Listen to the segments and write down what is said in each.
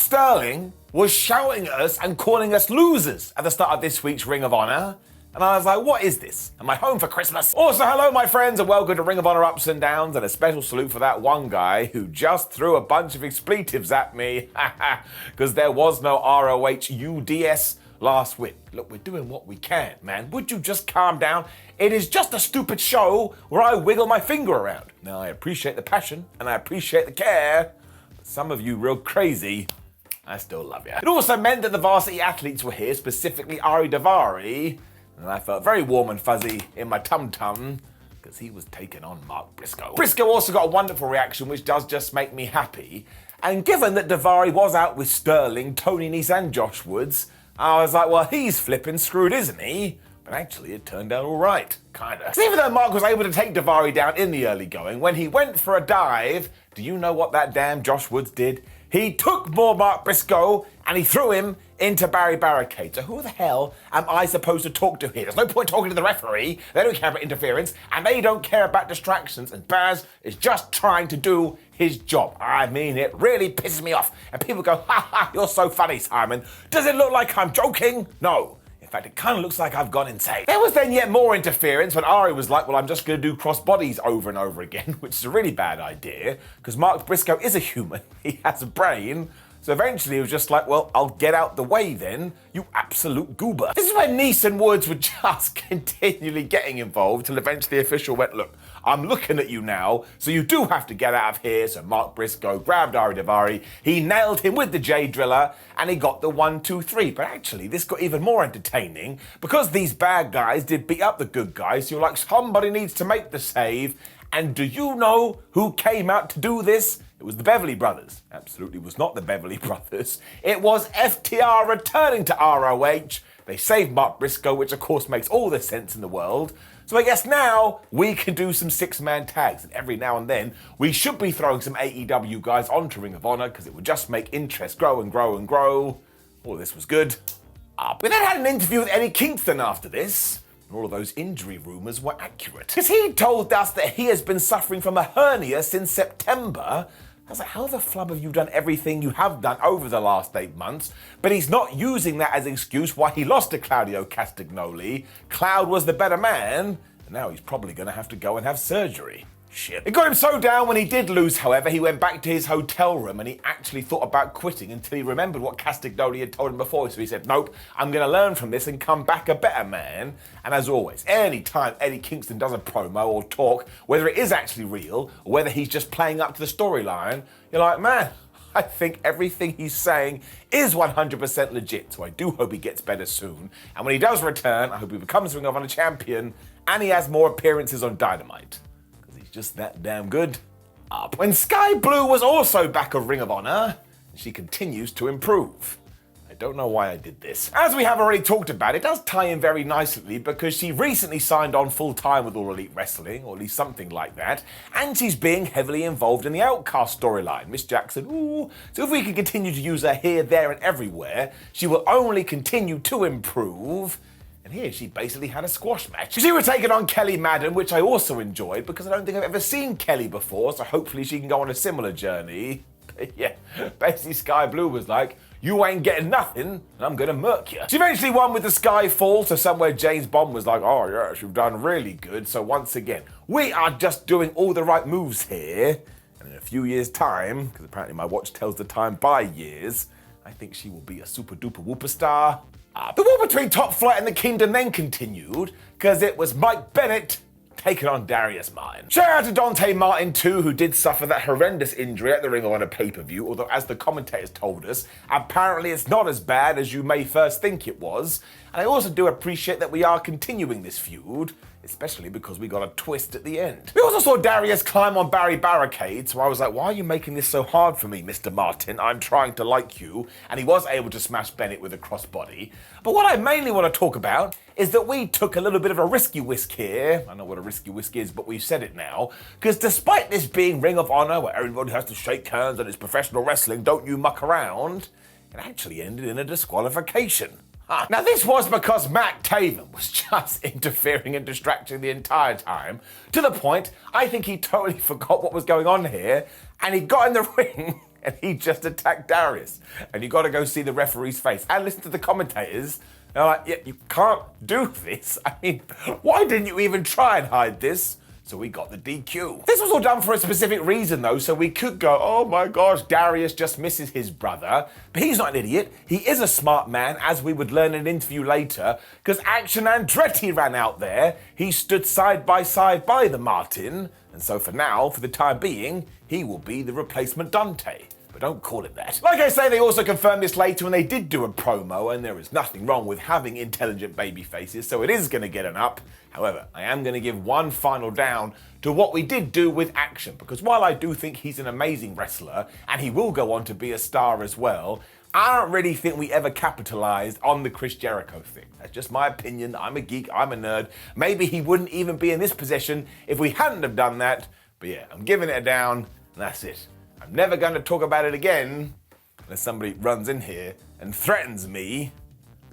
Sterling was shouting at us and calling us losers at the start of this week's Ring of Honor. And I was like, what is this? Am I home for Christmas? Also, hello, my friends, and welcome to Ring of Honor Ups and Downs, and a special salute for that one guy who just threw a bunch of expletives at me, because there was no ROH UDS last week. Look, we're doing what we can, man. Would you just calm down? It is just a stupid show where I wiggle my finger around. Now, I appreciate the passion, and I appreciate the care, but some of you real crazy, I still love you. It also meant that the varsity athletes were here, specifically Davari, and I felt very warm and fuzzy in my tum-tum because he was taking on Mark Briscoe. Briscoe also got a wonderful reaction, which does just make me happy. And given that Davari was out with Sterling, Tony Nese and Josh Woods, I was like, well, he's flipping screwed, isn't he? But actually, it turned out all right, kinda. So even though Mark was able to take Davari down in the early going, when he went for a dive, do you know what that damn Josh Woods did? He took more Mark Briscoe and he threw him into barricade. So who the hell am I supposed to talk to here? There's no point talking to the referee. They don't care about interference and they don't care about distractions. And Baz is just trying to do his job. I mean, it really pisses me off. And people go, ha ha, you're so funny, Simon. Does it look like I'm joking? No. In fact, it kind of looks like I've gone insane. There was then yet more interference when Ari was like, well, I'm just going to do cross bodies over and over again, which is a really bad idea, because Mark Briscoe is a human. He has a brain. So eventually he was just like, well, I'll get out the way then, you absolute goober. This is when Nese and Woods were just continually getting involved till eventually the official went, look, I'm looking at you now, so you do have to get out of here. So Mark Briscoe grabbed Davari, he nailed him with the J Driller, and he got the 1, 2, 3. But actually, this got even more entertaining because these bad guys did beat up the good guys. So you're like, somebody needs to make the save. And do you know who came out to do this? It was the Beverly Brothers. Absolutely was not the Beverly Brothers. It was FTR returning to ROH. They saved Mark Briscoe, which of course makes all the sense in the world. So I guess now we can do some 6-man tags. And every now and then we should be throwing some AEW guys onto Ring of Honor because it would just make interest grow and grow and grow. Oh, this was good. We then had an interview with Eddie Kingston after this. And all of those injury rumours were accurate. Because he told us that he has been suffering from a hernia since September. I was like, how the flub have you done everything you have done over the last 8 months? But he's not using that as an excuse why he lost to Claudio Castagnoli. Cloud was the better man, and now he's probably going to have to go and have surgery. Shit. It got him so down when he did lose, however, he went back to his hotel room and he actually thought about quitting until he remembered what Castagnoli had told him before. So he said, nope, I'm going to learn from this and come back a better man. And as always, any time Eddie Kingston does a promo or talk, whether it is actually real or whether he's just playing up to the storyline, you're like, man, I think everything he's saying is 100% legit. So I do hope he gets better soon. And when he does return, I hope he becomes Ring of Honor champion and he has more appearances on Dynamite. Just that damn good. When Skye Blue was also back of Ring of Honor, she continues to improve. I don't know why I did this. As we have already talked about, it does tie in very nicely because she recently signed on full-time with All Elite Wrestling, or at least something like that, and she's being heavily involved in the Outcast storyline. Miss Jackson, ooh. So if we can continue to use her here, there, and everywhere, she will only continue to improve. And here she basically had a squash match. She was taking on Kelly Madden, which I also enjoyed because I don't think I've ever seen Kelly before, so hopefully she can go on a similar journey. But yeah, basically Skye Blue was like, you ain't getting nothing, and I'm gonna murk you. She eventually won with the Sky Fall to somewhere James Bond was like, oh yes, you've done really good. So once again, we are just doing all the right moves here. And in a few years' time, because apparently my watch tells the time by years, I think she will be a super duper whooper star. The war between Top Flight and the Kingdom then continued, because it was Mike Bennett taking on Darius Mine. Shout out to Dante Martin too, who did suffer that horrendous injury at the Ring of Honor pay-per-view, although as the commentators told us, apparently it's not as bad as you may first think it was. And I also do appreciate that we are continuing this feud, especially because we got a twist at the end. We also saw Darius climb on barricade, so I was like, why are you making this so hard for me, Mr. Martin? I'm trying to like you. And he was able to smash Bennett with a crossbody. But what I mainly want to talk about is that we took a little bit of a risky whisk here. I know what a risky whisk is, but we've said it now. Because despite this being Ring of Honor, where everybody has to shake hands and it's professional wrestling, don't you muck around, it actually ended in a disqualification. Now this was because Matt Taven was just interfering and distracting the entire time, to the point I think he totally forgot what was going on here, and he got in the ring and he just attacked Darius. And you got to go see the referee's face and listen to the commentators. They're like, yeah, you can't do this. I mean, why didn't you even try and hide this? So we got the DQ. This was all done for a specific reason though, so we could go, oh my gosh, Darius just misses his brother. But he's not an idiot. He is a smart man, as we would learn in an interview later, because Action Andretti ran out there. He stood side by the Martin. And so for now, for the time being, he will be the replacement Dante. But don't call it that. Like I say, they also confirmed this later when they did do a promo, and there is nothing wrong with having intelligent baby faces, so it is going to get an up. However, I am going to give one final down to what we did do with Action, because while I do think he's an amazing wrestler, and he will go on to be a star as well, I don't really think we ever capitalized on the Chris Jericho thing. That's just my opinion. I'm a geek, I'm a nerd. Maybe he wouldn't even be in this position if we hadn't have done that. But yeah, I'm giving it a down, and that's it. I'm never going to talk about it again unless somebody runs in here and threatens me.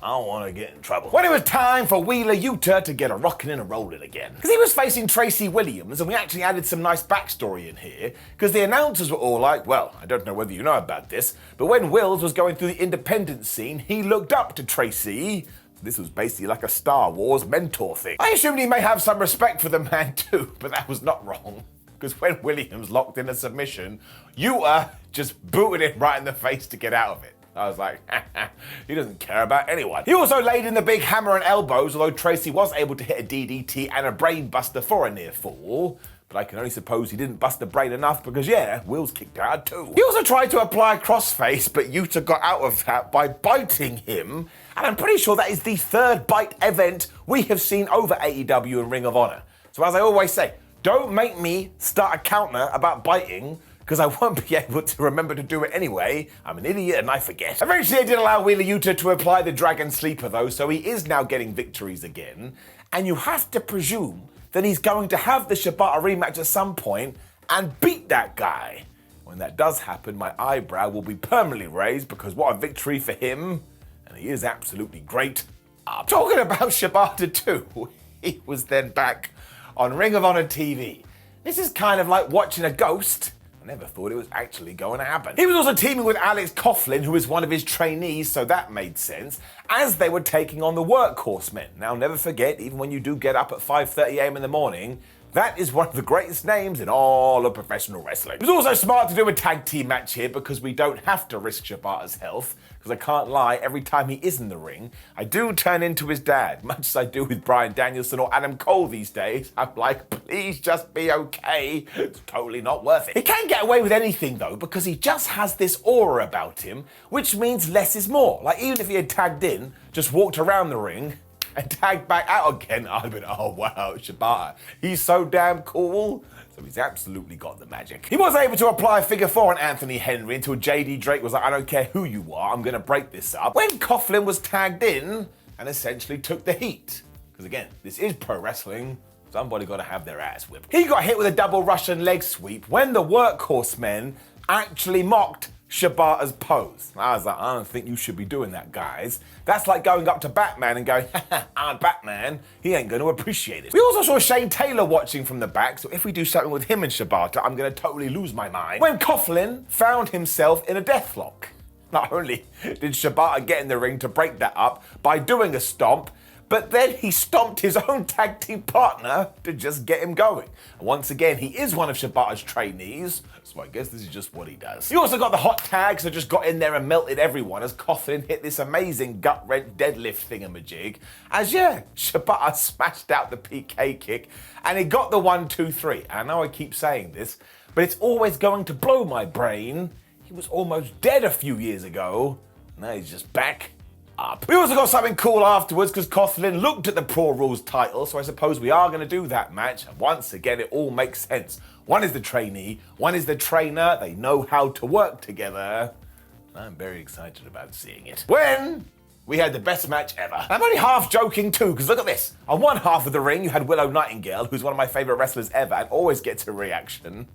I don't want to get in trouble. When it was time for Wheeler Yuta to get a rockin' and a rollin' again. Because he was facing Tracy Williams, and we actually added some nice backstory in here, because the announcers were all like, well, I don't know whether you know about this, but when Wills was going through the independent scene, he looked up to Tracy. This was basically like a Star Wars mentor thing. I assumed he may have some respect for the man too, but that was not wrong. Because when Williams locked in a submission, Yuta just booted him right in the face to get out of it. I was like, he doesn't care about anyone. He also laid in the big hammer and elbows, although Tracy was able to hit a DDT and a brain buster for a near fall. But I can only suppose he didn't bust the brain enough because, yeah, Will's kicked out too. He also tried to apply a crossface, but Yuta got out of that by biting him. And I'm pretty sure that is the third bite event we have seen over AEW and Ring of Honor. So as I always say, don't make me start a counter about biting, because I won't be able to remember to do it anyway. I'm an idiot and I forget. Eventually they did allow Wheeler Yuta to apply the Dragon Sleeper though, so he is now getting victories again. And you have to presume that he's going to have the Shibata rematch at some point and beat that guy. When that does happen, my eyebrow will be permanently raised, because what a victory for him. And he is absolutely great. Talking about Shibata too, he was then back on Ring of Honor TV. This is kind of like watching a ghost. I never thought it was actually going to happen. He was also teaming with Alex Coughlin, who is one of his trainees, so that made sense, as they were taking on the Workhorsemen. Now, never forget, even when you do get up at 5:30 a.m. in the morning, that is one of the greatest names in all of professional wrestling. It was also smart to do a tag team match here, because we don't have to risk Shibata's health, because I can't lie, every time he is in the ring, I do turn into his dad, much as I do with Bryan Danielson or Adam Cole these days. I'm like, please just be okay. It's totally not worth it. He can't get away with anything though, because he just has this aura about him, which means less is more. Like, even if he had tagged in, just walked around the ring, and tagged back out again, I'd have been, oh wow, Shibata, he's so damn cool. So he's absolutely got the magic. He was able to apply figure four on Anthony Henry until JD Drake was like, I don't care who you are, I'm gonna break this up. When Coughlin was tagged in and essentially took the heat. Because again, this is pro wrestling, somebody gotta have their ass whipped. He got hit with a double Russian leg sweep when the Workhorsemen actually mocked Shibata's pose. I was like, I don't think you should be doing that, guys. That's like going up to Batman and going, I'm Batman. He ain't going to appreciate it. We also saw Shane Taylor watching from the back, so if we do something with him and Shibata, I'm going to totally lose my mind. When Coughlin found himself in a deathlock. Not only did Shibata get in the ring to break that up by doing a stomp, but then he stomped his own tag team partner to just get him going. And once again, he is one of Shibata's trainees, so I guess this is just what he does. He also got the hot tag, so just got in there and melted everyone as Coughlin hit this amazing gut-wrench deadlift thingamajig. As yeah, Shibata smashed out the PK kick, and he got the 1-2-3. I know I keep saying this, but it's always going to blow my brain. He was almost dead a few years ago. Now he's just back up. We also got something cool afterwards, because Coughlin looked at the Pro Rules title, so I suppose we are going to do that match. And once again, it all makes sense. One is the trainee, one is the trainer. They know how to work together. I'm very excited about seeing it. When we had the best match ever. I'm only half joking too, because look at this. On one half of the ring, you had Willow Nightingale, who's one of my favorite wrestlers ever and always gets a reaction.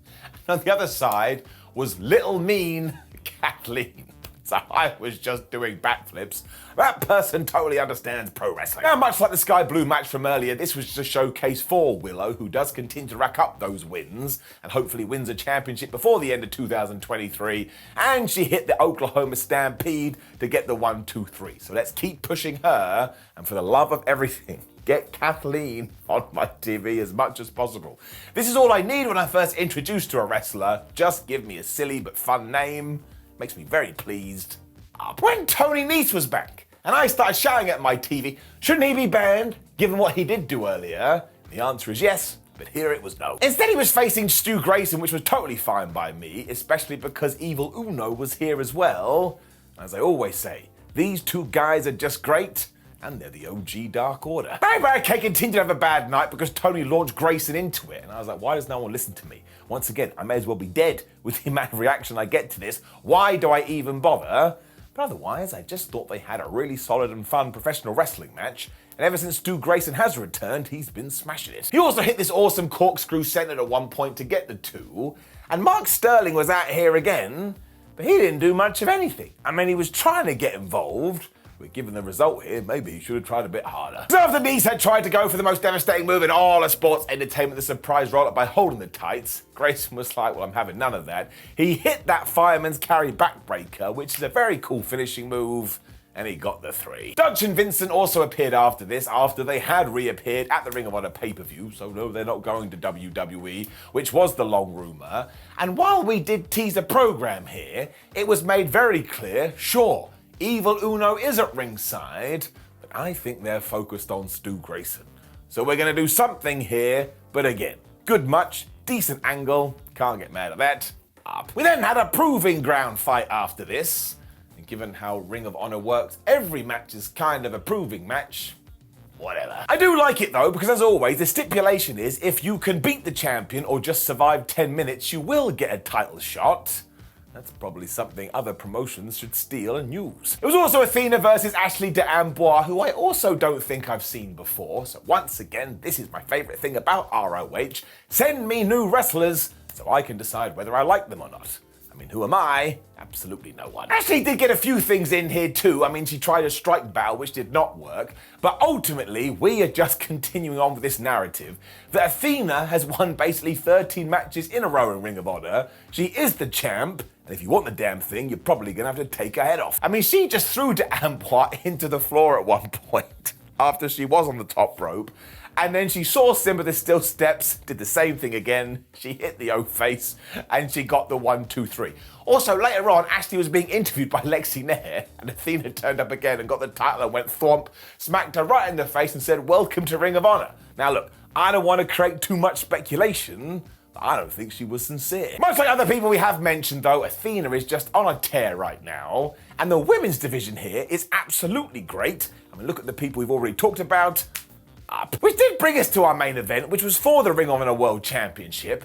And on the other side was little mean Kathleen. So I was just doing backflips. That person totally understands pro wrestling. Now, much like the Sky Blue match from earlier, this was just a showcase for Willow, who does continue to rack up those wins and hopefully wins a championship before the end of 2023. And she hit the Oklahoma Stampede to get the 1-2-3. So let's keep pushing her. And for the love of everything, get Kathleen on my TV as much as possible. This is all I need when I'm first introduced to a wrestler. Just give me a silly but fun name. Makes me very pleased. When Tony Nese was back, and I started shouting at my TV, shouldn't he be banned, given what he did do earlier? The answer is yes, but here it was no. Instead he was facing Stu Grayson, which was totally fine by me, especially because Evil Uno was here as well. As I always say, these two guys are just great, and they're the OG Dark Order. Daivari continued to have a bad night because Tony launched Grayson into it, and I was like, why does no one listen to me? Once again, I may as well be dead with the amount of reaction I get to this. Why do I even bother? But otherwise, I just thought they had a really solid and fun professional wrestling match, and ever since Stu Grayson has returned, he's been smashing it. He also hit this awesome corkscrew centered at one point to get the 2, and Mark Sterling was out here again, but he didn't do much of anything. I mean, he was trying to get involved, but given the result here, maybe he should have tried a bit harder. So after Nese had tried to go for the most devastating move in all of sports entertainment, the surprise roll-up by holding the tights, Grayson was like, well, I'm having none of that. He hit that fireman's carry backbreaker, which is a very cool finishing move, and he got the 3. Dutch and Vincent also appeared after this, after they had reappeared at the Ring of Honor pay-per-view, so no, they're not going to WWE, which was the long rumor. And while we did tease a program here, it was made very clear, sure, Evil Uno is at ringside, but I think they're focused on Stu Grayson. So we're going to do something here, but again, good much, decent angle, can't get mad at that. Up. We then had a proving ground fight after this, and given how Ring of Honor works, every match is kind of a proving match. Whatever. I do like it though, because as always, the stipulation is if you can beat the champion or just survive 10 minutes, you will get a title shot. That's probably something other promotions should steal and use. It was also Athena versus Ashley de Amboy, who I also don't think I've seen before. So once again, this is my favorite thing about ROH. Send me new wrestlers so I can decide whether I like them or not. I mean, who am I? Absolutely no one. Ashley did get a few things in here too. I mean, she tried a strike bow, which did not work. But ultimately, we are just continuing on with this narrative that Athena has won basically 13 matches in a row in Ring of Honor. She is the champ. And if you want the damn thing, you're probably gonna have to take her head off. I mean, she just threw de Amboy into the floor at one point after she was on the top rope. And then she saw Simba the Steel Steps, did the same thing again. She hit the O-face, and she got the 1-2-3. Also, later on, Ashley was being interviewed by Lexi Nair, and Athena turned up again and got the title and went thwomp, smacked her right in the face and said, welcome to Ring of Honor. Now look, I don't want to create too much speculation, but I don't think she was sincere. Much like other people we have mentioned though, Athena is just on a tear right now, and the women's division here is absolutely great. I mean, look at the people we've already talked about. Which did bring us to our main event, which was for the Ring of Honor World Championship,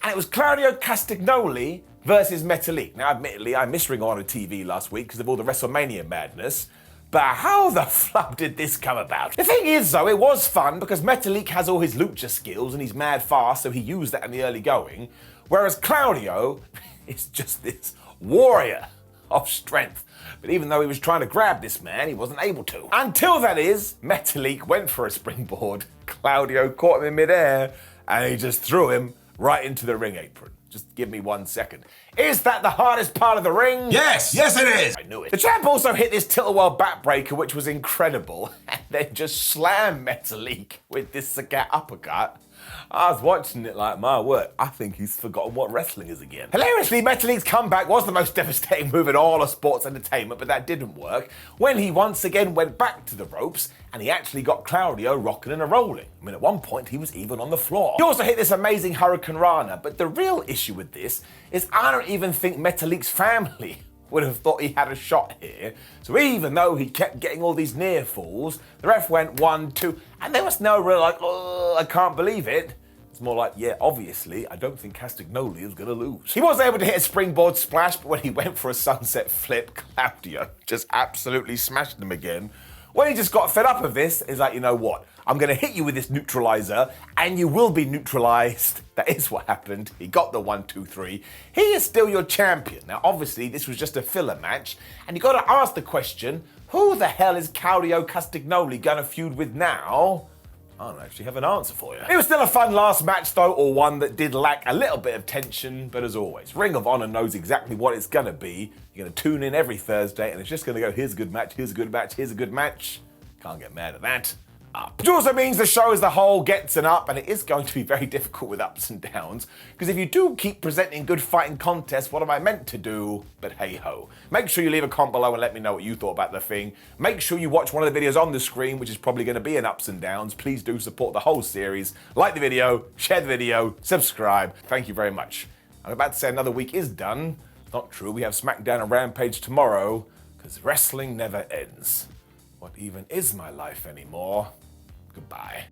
and it was Claudio Castagnoli versus Metalik. Now, admittedly, I missed Ring of Honor TV last week because of all the WrestleMania madness, but how the flub did this come about? The thing is, though, it was fun because Metalik has all his lucha skills and he's mad fast, so he used that in the early going, whereas Claudio is just this warrior of strength. But even though he was trying to grab this man, he wasn't able to. Until, that is, Metalik went for a springboard, Claudio caught him in midair, and he just threw him right into the ring apron. Just give me 1 second. Is that the hardest part of the ring? Yes, yes it is. I knew it. The champ also hit this tilt-a-whirl backbreaker, which was incredible, and then just slammed Metalik with this Sagat uppercut. I was watching it like, my word, I think he's forgotten what wrestling is again. Hilariously, Metalik's comeback was the most devastating move in all of sports entertainment, but that didn't work when he once again went back to the ropes and he actually got Claudio rocking and a-rolling. I mean, at one point, he was even on the floor. He also hit this amazing Hurricane Rana, but the real issue with this is I don't even think Metalik's family would have thought he had a shot here. So even though he kept getting all these near falls, the ref went 1, 2, and there was no real like, oh, I can't believe it. It's more like, yeah, obviously, I don't think Castagnoli is gonna lose. He was able to hit a springboard splash, but when he went for a sunset flip, Claudio just absolutely smashed him again When he just got fed up of this, he's like, you know what? I'm going to hit you with this neutralizer, and you will be neutralized. That is what happened. He got the 1, 2, 3. He is still your champion. Now, obviously, this was just a filler match, and you got to ask the question, who the hell is Claudio Castagnoli going to feud with now? I don't actually have an answer for you. It was still a fun last match though, or one that did lack a little bit of tension, but as always, Ring of Honor knows exactly what it's gonna be. You're gonna tune in every Thursday and it's just gonna go, here's a good match, here's a good match, here's a good match. Can't get mad at that. Up. Which also means the show as a whole gets an up, and it is going to be very difficult with ups and downs, because if you do keep presenting good fighting contests, what am I meant to do? But hey ho. Make sure you leave a comment below and let me know what you thought about the thing. Make sure you watch one of the videos on the screen, which is probably going to be an ups and downs. Please do support the whole series. Like the video, share the video, subscribe. Thank you very much. I'm about to say another week is done. Not true, we have SmackDown and Rampage tomorrow, because wrestling never ends. What even is my life anymore? Goodbye.